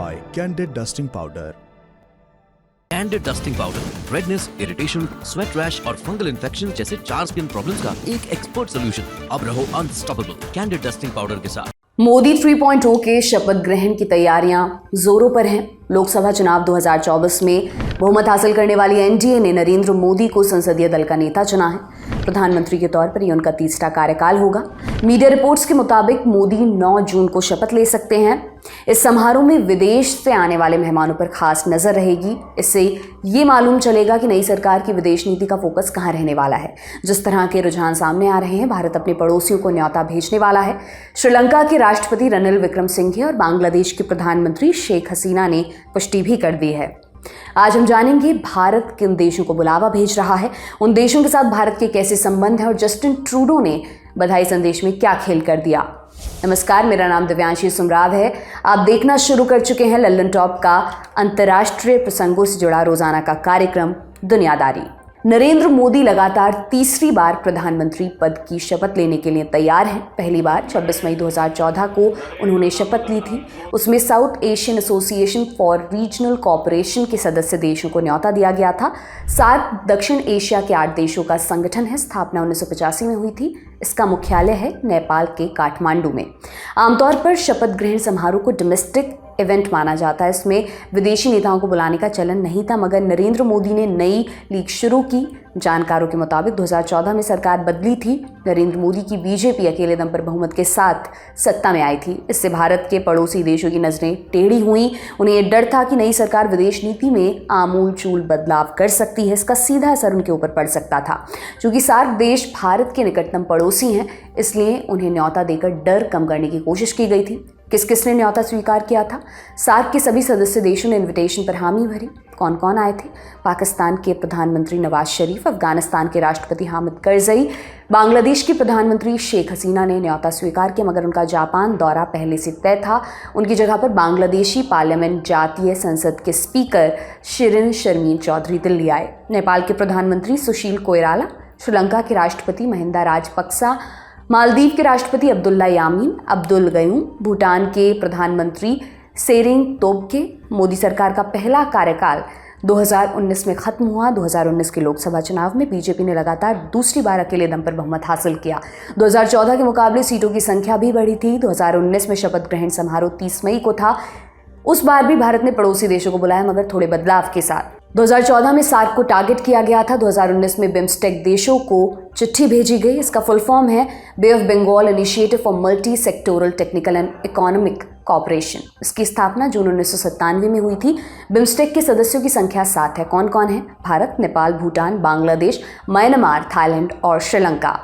by Candid Dusting Powder. Candid dusting powder redness, irritation, sweat rash और fungal infection जैसे 4 skin problems का एक expert solution. अब रहो अनस्टॉपेबल कैंडिड डस्टिंग पाउडर के साथ। मोदी 3.0 के शपथ ग्रहण की तैयारियां जोरों पर हैं। लोकसभा चुनाव 2024 में बहुमत हासिल करने वाली एनडीए ने नरेंद्र मोदी को संसदीय दल का नेता चुना है। प्रधानमंत्री के तौर पर यह उनका तीसरा कार्यकाल होगा। मीडिया रिपोर्ट्स के मुताबिक मोदी 9 जून को शपथ ले सकते हैं। इस समारोह में विदेश से आने वाले मेहमानों पर खास नजर रहेगी। इससे ये मालूम चलेगा कि नई सरकार की विदेश नीति का फोकस कहाँ रहने वाला है। जिस तरह के रुझान सामने आ रहे हैं, भारत अपने पड़ोसियों को न्योता भेजने वाला है। श्रीलंका के राष्ट्रपति रणिल विक्रमसिंघे और बांग्लादेश के प्रधानमंत्री शेख हसीना ने पुष्टि भी कर दी है। आज हम जानेंगे भारत किन देशों को बुलावा भेज रहा है, उन देशों के साथ भारत के कैसे संबंध हैं और जस्टिन ट्रूडो ने बधाई संदेश में क्या खेल कर दिया। नमस्कार, मेरा नाम दिव्यांशी सुमराव है। आप देखना शुरू कर चुके हैं लल्लन टॉप का अंतर्राष्ट्रीय प्रसंगों से जुड़ा रोजाना का कार्यक्रम दुनियादारी। नरेंद्र मोदी लगातार तीसरी बार प्रधानमंत्री पद की शपथ लेने के लिए तैयार हैं। पहली बार 26 मई 2014 को उन्होंने शपथ ली थी। उसमें south Asian association for regional cooperation के सदस्य देशों को न्योता दिया गया था। सार्क दक्षिण एशिया के 8 देशों का संगठन है। स्थापना 1985 में हुई थी। इसका मुख्यालय है नेपाल के काठमांडू में। आमतौर पर शपथ ग्रहण समारोह को डोमेस्टिक इवेंट माना जाता है। इसमें विदेशी नेताओं को बुलाने का चलन नहीं था, मगर नरेंद्र मोदी ने नई लीग शुरू की। जानकारों के मुताबिक 2014 में सरकार बदली थी। नरेंद्र मोदी की बीजेपी अकेले दम पर बहुमत के साथ सत्ता में आई थी। इससे भारत के पड़ोसी देशों की नजरें टेढ़ी हुई। उन्हें यह डर था कि नई सरकार विदेश नीति में आमूल चूल बदलाव कर सकती है। इसका सीधा असर उनके ऊपर पड़ सकता था। चूंकि सार्क देश भारत के निकटतम पड़ोसी हैं, इसलिए उन्हें न्योता देकर डर कम करने की कोशिश की गई थी। किस किसने न्योता स्वीकार किया था? सार्क के सभी सदस्य देशों ने इनविटेशन पर हामी भरी। कौन कौन आए थे? पाकिस्तान के प्रधानमंत्री नवाज शरीफ, अफगानिस्तान के राष्ट्रपति हामिद करजई, बांग्लादेश की प्रधानमंत्री शेख हसीना ने न्योता स्वीकार किया, मगर उनका जापान दौरा पहले से तय था। उनकी जगह पर बांग्लादेशी पार्लियामेंट जातीय संसद के स्पीकर शिरीन शर्मीन चौधरी दिल्ली आए। नेपाल के प्रधानमंत्री सुशील कोइराला, श्रीलंका के राष्ट्रपति महिंदा राजपक्सा, मालदीव के राष्ट्रपति अब्दुल्ला यामीन अब्दुल गयूम, भूटान के प्रधानमंत्री सेरिंग तोब्गे। मोदी सरकार का पहला कार्यकाल 2019 में खत्म हुआ। 2019 के लोकसभा चुनाव में बीजेपी ने लगातार दूसरी बार अकेले दम पर बहुमत हासिल किया। 2014 के मुकाबले सीटों की संख्या भी बढ़ी थी। 2019 में शपथ ग्रहण समारोह 30 मई को था। उस बार भी भारत ने पड़ोसी देशों को बुलाया, मगर थोड़े बदलाव के साथ। 2014 में सार्क को टारगेट किया गया था। 2019 में बिम्स्टेक देशों को चिट्ठी भेजी गई। इसका फुल फॉर्म है bay of Bengal initiative for multi sectoral technical and economic cooperation. इसकी स्थापना जून 1997 में हुई थी। बिम्स्टेक के सदस्यों की संख्या 7 है। कौन कौन है? भारत, नेपाल, भूटान, बांग्लादेश, म्यांमार, थाईलैंड और श्रीलंका।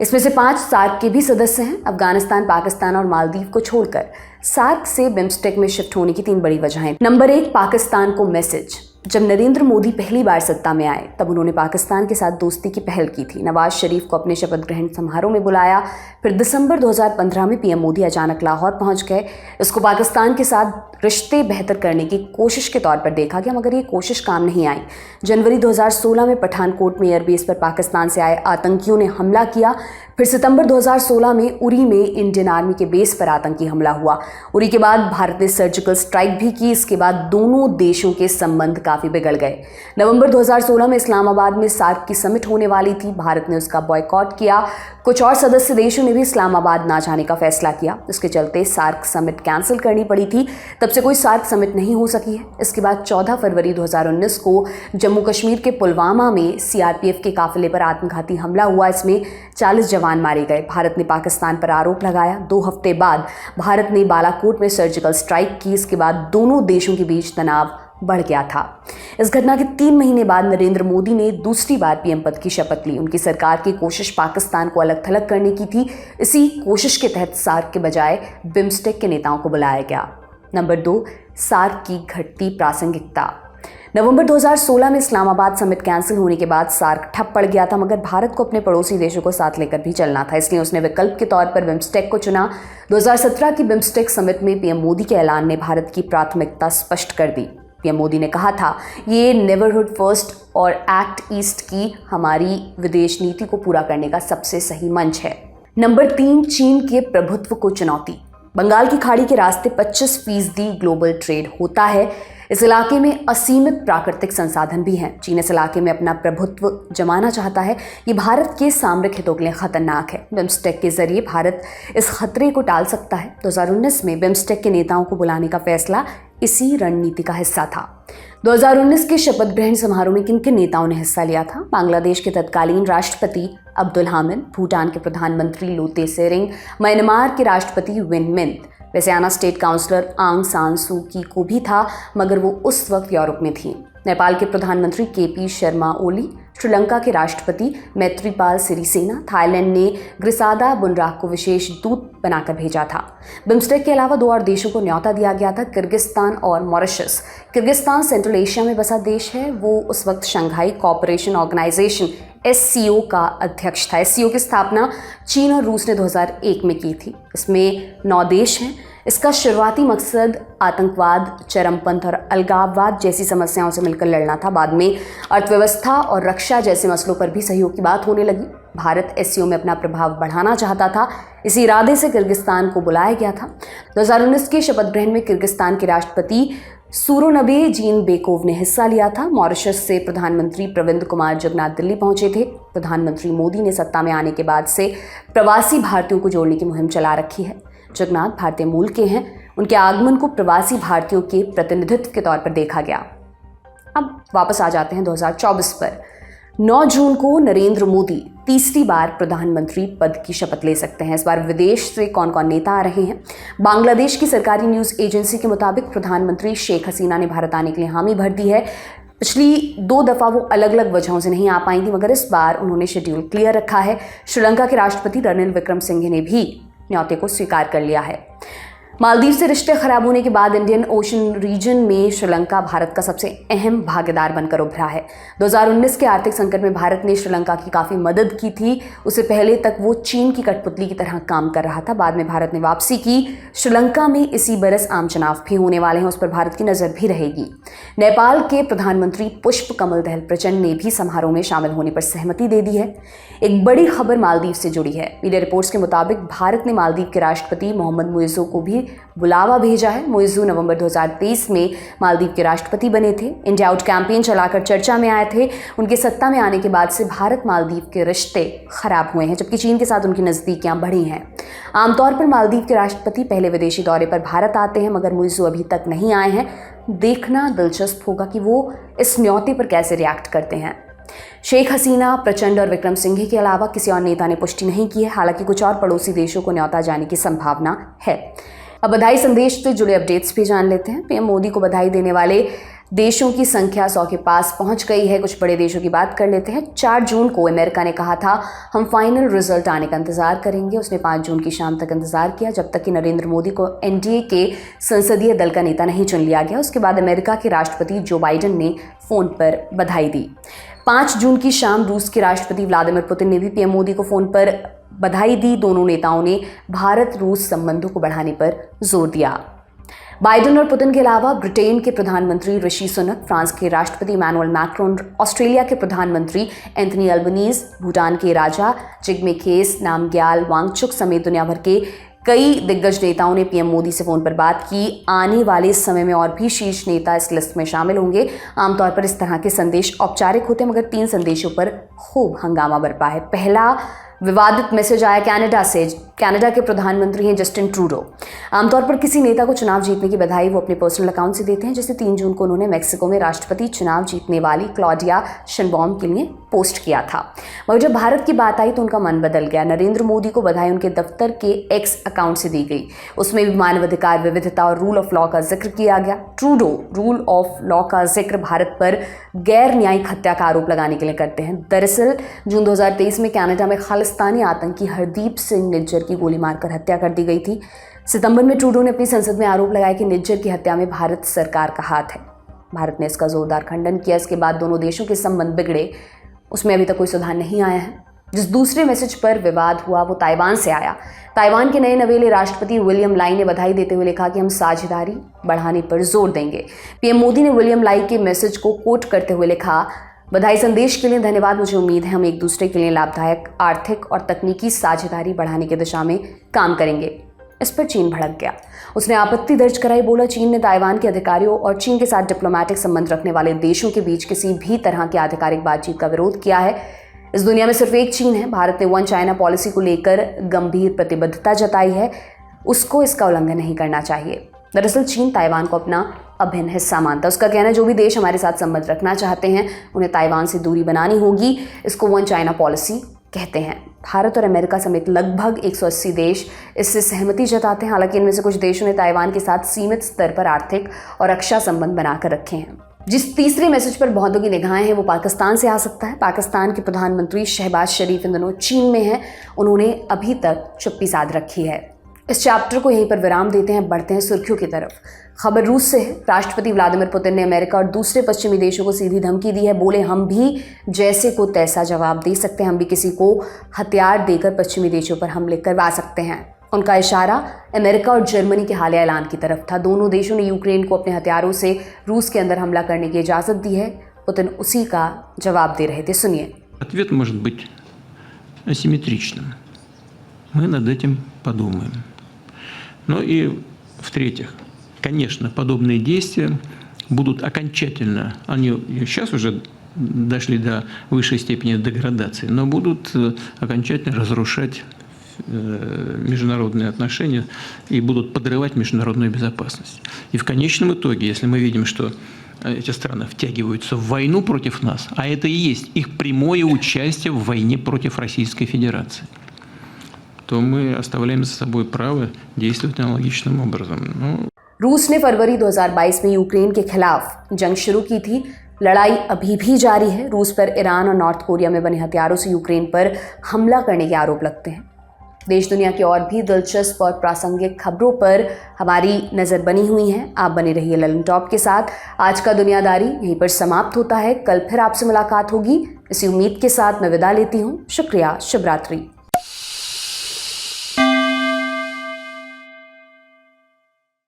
इसमें से 5 सार्क के भी सदस्य हैं, अफगानिस्तान, पाकिस्तान और मालदीव को छोड़कर। सार्क से बिम्स्टेक में शिफ्ट होने की 3 बड़ी वजहें। नंबर 1, पाकिस्तान को मैसेज। जब नरेंद्र मोदी पहली बार सत्ता में आए, तब उन्होंने पाकिस्तान के साथ दोस्ती की पहल की थी। नवाज शरीफ को अपने शपथ ग्रहण समारोह में बुलाया। फिर दिसंबर 2015 में पीएम मोदी अचानक लाहौर पहुंच गए। इसको पाकिस्तान के साथ रिश्ते बेहतर करने की कोशिश के तौर पर देखा गया, मगर ये कोशिश काम नहीं आई। जनवरी 2016 में पठानकोट में एयरबेस पर पाकिस्तान से आए आतंकियों ने हमला किया। फिर सितंबर 2016 में उरी में इंडियन आर्मी के बेस पर आतंकी हमला हुआ। उरी के बाद भारत ने सर्जिकल स्ट्राइक भी की। इसके बाद दोनों देशों के संबंध काफी बिगड़ गए। नवंबर 2016 में इस्लामाबाद में सार्क की समिट होने वाली थी। भारत ने उसका बॉयकॉट किया। कुछ और सदस्य देशों ने भी इस्लामाबाद ना जाने का फैसला किया। इसके चलते सार्क समिट कैंसिल करनी पड़ी थी। तब से कोई सार्क समिट नहीं हो सकी है। इसके बाद 14 फरवरी 2019 को जम्मू कश्मीर के पुलवामा में सीआरपीएफ के काफिले पर आत्मघाती हमला हुआ। इसमें 40 जवान मारे गए। भारत ने पाकिस्तान पर आरोप लगाया। 2 हफ्ते बाद भारत ने बालाकोट में सर्जिकल स्ट्राइक की। इसके बाद दोनों देशों के बीच तनाव बढ़ गया था। इस घटना के 3 महीने बाद नरेंद्र मोदी ने दूसरी बार पीएम पद की शपथ ली। उनकी सरकार की कोशिश पाकिस्तान को अलग थलग करने की थी। इसी कोशिश के तहत सार्क के बजाय बिम्स्टेक के नेताओं को बुलाया गया। नंबर 2, सार्क की घटती प्रासंगिकता। नवंबर 2016 में इस्लामाबाद समिट कैंसिल होने के बाद सार्क ठप पड़ गया था, मगर भारत को अपने पड़ोसी देशों को साथ लेकर भी चलना था। इसलिए उसने विकल्प के तौर पर बिम्स्टेक को चुना। 2017 की बिम्स्टेक समिट में पीएम मोदी के ऐलान ने भारत की प्राथमिकता स्पष्ट कर दी। पीएम मोदी ने कहा था, ये नेबरहुड फर्स्ट और एक्ट ईस्ट की हमारी विदेश नीति को पूरा करने का सबसे सही मंच है। नंबर 3, चीन के प्रभुत्व को चुनौती। बंगाल की खाड़ी के रास्ते 25% ग्लोबल ट्रेड होता है। इस इलाके में असीमित प्राकृतिक संसाधन भी हैं। चीन इस इलाके में अपना प्रभुत्व जमाना चाहता है। ये भारत के सामरिक हितों के लिए खतरनाक है। बिम्स्टेक के जरिए भारत इस खतरे को टाल सकता है। 2019 में बिम्स्टेक के नेताओं को बुलाने का फैसला इसी रणनीति का हिस्सा था। 2019 के शपथ ग्रहण समारोह में किन किन नेताओं ने हिस्सा लिया था? बांग्लादेश के तत्कालीन राष्ट्रपति अब्दुल हामिद, भूटान के प्रधानमंत्री लोते सेरिंग, म्यांमार के राष्ट्रपति विन मिंट। वैसे आना स्टेट काउंसलर आंग सान सू की को भी था, मगर वो उस वक्त यूरोप में थी। नेपाल के प्रधानमंत्री केपी शर्मा ओली, श्रीलंका के राष्ट्रपति मैत्रीपाल सिरिसेना, थाईलैंड ने ग्रिसादा बुनराक को विशेष दूत बनाकर भेजा था। बिम्स्टेक के अलावा 2 और देशों को न्योता दिया गया था, किर्गिस्तान और मॉरिशस। किर्गिस्तान सेंट्रल एशिया में बसा देश है। वो उस वक्त शंघाई कोऑपरेशन ऑर्गेनाइजेशन SCO का अध्यक्ष था। SCO की स्थापना चीन और रूस ने 2001 में की थी। इसमें 9 देश हैं। इसका शुरुआती मकसद आतंकवाद, चरमपंथ और अलगाववाद जैसी समस्याओं से मिलकर लड़ना था। बाद में अर्थव्यवस्था और रक्षा जैसे मसलों पर भी सहयोग की बात होने लगी। भारत SCO में अपना प्रभाव बढ़ाना चाहता था। इसी इरादे से किर्गिस्तान को बुलाया गया था। 2019 के शपथ ग्रहण में किर्गिस्तान के राष्ट्रपति सूरोनबे जीनबेकोव ने हिस्सा लिया था। मॉरिशस से प्रधानमंत्री प्रविंद कुमार जुगनाथ दिल्ली पहुंचे थे। प्रधानमंत्री मोदी ने सत्ता में आने के बाद से प्रवासी भारतीयों को जोड़ने की मुहिम चला रखी है। जुगनाथ भारतीय मूल के हैं। उनके आगमन को प्रवासी भारतीयों के प्रतिनिधित्व के तौर पर देखा गया। अब वापस आ जाते हैं 2024 पर। 9 जून को नरेंद्र मोदी तीसरी बार प्रधानमंत्री पद की शपथ ले सकते हैं। इस बार विदेश से कौन कौन नेता आ रहे हैं? बांग्लादेश की सरकारी न्यूज़ एजेंसी के मुताबिक प्रधानमंत्री शेख हसीना ने भारत आने के लिए हामी भर दी है। पिछली 2 दफ़ा वो अलग अलग वजहों से नहीं आ पाई थी, मगर इस बार उन्होंने शेड्यूल क्लियर रखा है। श्रीलंका के राष्ट्रपति रणिल विक्रमसिंघे ने भी न्योते को स्वीकार कर लिया है। मालदीव से रिश्ते खराब होने के बाद इंडियन ओशन रीजन में श्रीलंका भारत का सबसे अहम भागीदार बनकर उभरा है। 2019 के आर्थिक संकट में भारत ने श्रीलंका की काफ़ी मदद की थी। उससे पहले तक वो चीन की कठपुतली की तरह काम कर रहा था। बाद में भारत ने वापसी की। श्रीलंका में इसी बरस आम चुनाव भी होने वाले हैं, उस पर भारत की नज़र भी रहेगी। नेपाल के प्रधानमंत्री पुष्प कमल दहल प्रचंड ने भी समारोह में शामिल होने पर सहमति दे दी है। एक बड़ी खबर मालदीव से जुड़ी है। मीडिया रिपोर्ट्स के मुताबिक भारत ने मालदीव के राष्ट्रपति मोहम्मद मुइज़्ज़ो को भी बुलावा भेजा है। मुइज़्ज़ो नवंबर 2023 में मालदीव के राष्ट्रपति बने थे। इंडिया आउट कैंपेन चलाकर चर्चा में आए थे। उनके सत्ता में आने के बाद से भारत मालदीव के रिश्ते खराब हुए हैं, जबकि चीन के साथ उनकी नज़दीकियां बढ़ी हैं। आमतौर पर मालदीव के राष्ट्रपति पहले विदेशी दौरे पर भारत आते हैं, मगर मुइज़्ज़ो अभी तक नहीं आए हैं। देखना दिलचस्प होगा कि वो इस न्योते पर कैसे रिएक्ट करते हैं। शेख हसीना, प्रचंड और विक्रमसिंघे के अलावा किसी और नेता ने पुष्टि नहीं की है। हालांकि कुछ और पड़ोसी देशों को न्योता जाने की संभावना है। अब बधाई संदेश से जुड़े अपडेट्स भी जान लेते हैं। पीएम मोदी को बधाई देने वाले देशों की संख्या 100 के पास पहुंच गई है। कुछ बड़े देशों की बात कर लेते हैं। 4 जून को अमेरिका ने कहा था हम फाइनल रिजल्ट आने का इंतजार करेंगे। उसने 5 जून की शाम तक इंतजार किया, जब तक कि नरेंद्र मोदी को NDA के संसदीय दल का नेता नहीं चुन लिया गया। उसके बाद अमेरिका के राष्ट्रपति जो बाइडेन ने फोन पर बधाई दी। 5 जून की शाम रूस के राष्ट्रपति व्लादिमीर पुतिन ने भी पीएम मोदी को फोन पर बधाई दी। दोनों नेताओं ने भारत रूस संबंधों को बढ़ाने पर जोर दिया। बाइडेन और पुतिन के अलावा ब्रिटेन के प्रधानमंत्री ऋषि सुनक, फ्रांस के राष्ट्रपति इमैनुअल मैक्रोन, ऑस्ट्रेलिया के प्रधानमंत्री एंथनी अल्बनीज, भूटान के राजा जिग्मे खेस नामग्याल वांगचुक समेत दुनिया भर के कई दिग्गज नेताओं ने पीएम मोदी से फोन पर बात की। आने वाले समय में और भी शीर्ष नेता इस लिस्ट में शामिल होंगे। आमतौर पर इस तरह के संदेश औपचारिक होते हैं, मगर 3 संदेशों पर खूब हंगामा बरपा है। पहला विवादित मैसेज आया कनाडा से। कनाडा के प्रधानमंत्री हैं जस्टिन ट्रूडो। आमतौर पर किसी नेता को चुनाव जीतने की बधाई वो अपने पर्सनल अकाउंट से देते हैं। जैसे 3 जून को उन्होंने मेक्सिको में राष्ट्रपति चुनाव जीतने वाली क्लॉडिया शेनबॉम के लिए पोस्ट किया था। मगर जब भारत की बात आई तो उनका मन बदल गया। नरेंद्र मोदी को बधाई उनके दफ्तर के X अकाउंट से दी गई। उसमें भी मानवाधिकार, विविधता और रूल ऑफ लॉ का जिक्र किया गया। ट्रूडो रूल ऑफ लॉ का जिक्र भारत पर गैर न्यायिक हत्या का आरोप लगाने के लिए करते हैं। दरअसल जून 2023 में कनाडा में खालिस्तानी आतंकी हरदीप सिंह निज्जर की गोली मारकर हत्या कर दी गई थी। सितंबर में ट्रूडो ने अपनी संसद में आरोप लगाया कि निज्जर की हत्या में भारत सरकार का हाथ है। भारत ने इसका जोरदार खंडन किया। इसके बाद दोनों देशों के संबंध बिगड़े। उसमें अभी तक कोई सुधार नहीं आया है। जिस दूसरे मैसेज पर विवाद हुआ वो ताइवान से आया। ताइवान के नए नवेले राष्ट्रपति विलियम लाई ने बधाई देते हुए लिखा कि हम साझेदारी बढ़ाने पर जोर देंगे। पीएम मोदी ने विलियम लाई के मैसेज को कोट करते हुए लिखा, बधाई संदेश के लिए धन्यवाद। मुझे उम्मीद है हम एक दूसरे के लिए लाभदायक आर्थिक और तकनीकी साझेदारी बढ़ाने की दिशा में काम करेंगे। इस पर चीन भड़क गया। उसने आपत्ति दर्ज कराई, बोला चीन ने ताइवान के अधिकारियों और चीन के साथ डिप्लोमेटिक संबंध रखने वाले देशों के बीच किसी भी तरह की आधिकारिक बातचीत का विरोध किया है। इस दुनिया में सिर्फ एक चीन है। भारत ने वन चाइना पॉलिसी को लेकर गंभीर प्रतिबद्धता जताई है, उसको इसका उल्लंघन नहीं करना चाहिए। दरअसल चीन ताइवान को अपना अभिन्न हिस्सा मानता है। उसका कहना है जो भी देश हमारे साथ संबंध रखना चाहते हैं उन्हें ताइवान से दूरी बनानी होगी। इसको वन चाइना पॉलिसी कहते हैं। भारत और अमेरिका समेत लगभग 180 देश इससे सहमति जताते हैं। हालांकि इनमें से कुछ देशों ने ताइवान के साथ सीमित स्तर पर आर्थिक और रक्षा संबंध बनाकर रखे हैं। जिस तीसरे मैसेज पर बहुतों की निगाहें हैं वो पाकिस्तान से आ सकता है। पाकिस्तान के प्रधानमंत्री शहबाज शरीफ इन दिनों चीन में हैं। उन्होंने अभी तक चुप्पी साध रखी है। इस चैप्टर को यहीं पर विराम देते हैं, बढ़ते हैं सुर्खियों की तरफ। खबर रूस से है। राष्ट्रपति व्लादिमीर पुतिन ने अमेरिका और दूसरे पश्चिमी देशों को सीधी धमकी दी है। बोले हम भी जैसे को तैसा जवाब दे सकते हैं, हम भी किसी को हथियार देकर पश्चिमी देशों पर हमले करवा सकते हैं। उनका इशारा अमेरिका और जर्मनी के हालिया ऐलान की तरफ था। दोनों देशों ने यूक्रेन को अपने हथियारों से रूस के अंदर हमला करने की इजाज़त दी है। पुतिन उसी का जवाब दे रहे थे, सुनिए। Ответ может быть асимметричным. Мы над этим подумаем. Ну и в-третьих, конечно, подобные действия будут окончательно, они сейчас уже дошли до высшей степени деградации, но будут окончательно разрушать международные отношения и будут подрывать международную безопасность. И в конечном итоге, если мы видим, что эти страны втягиваются в войну против нас, а это и есть их прямое участие в войне против Российской Федерации, то мы оставляем за собой право действовать аналогичным образом. रूस ने फरवरी 2022 में यूक्रेन के खिलाफ जंग शुरू की थी। लड़ाई अभी भी जारी है। रूस पर ईरान और नॉर्थ कोरिया में बने हथियारों से यूक्रेन पर हमला करने के आरोप लगते हैं। देश दुनिया की और भी दिलचस्प और प्रासंगिक खबरों पर हमारी नज़र बनी हुई है। आप बने रहिए ललन टॉप के साथ। आज का दुनियादारी यहीं पर समाप्त होता है। कल फिर आपसे मुलाकात होगी। इसी उम्मीद के साथ मैं विदा लेती हूँ। शुक्रिया, शुभ रात्रि।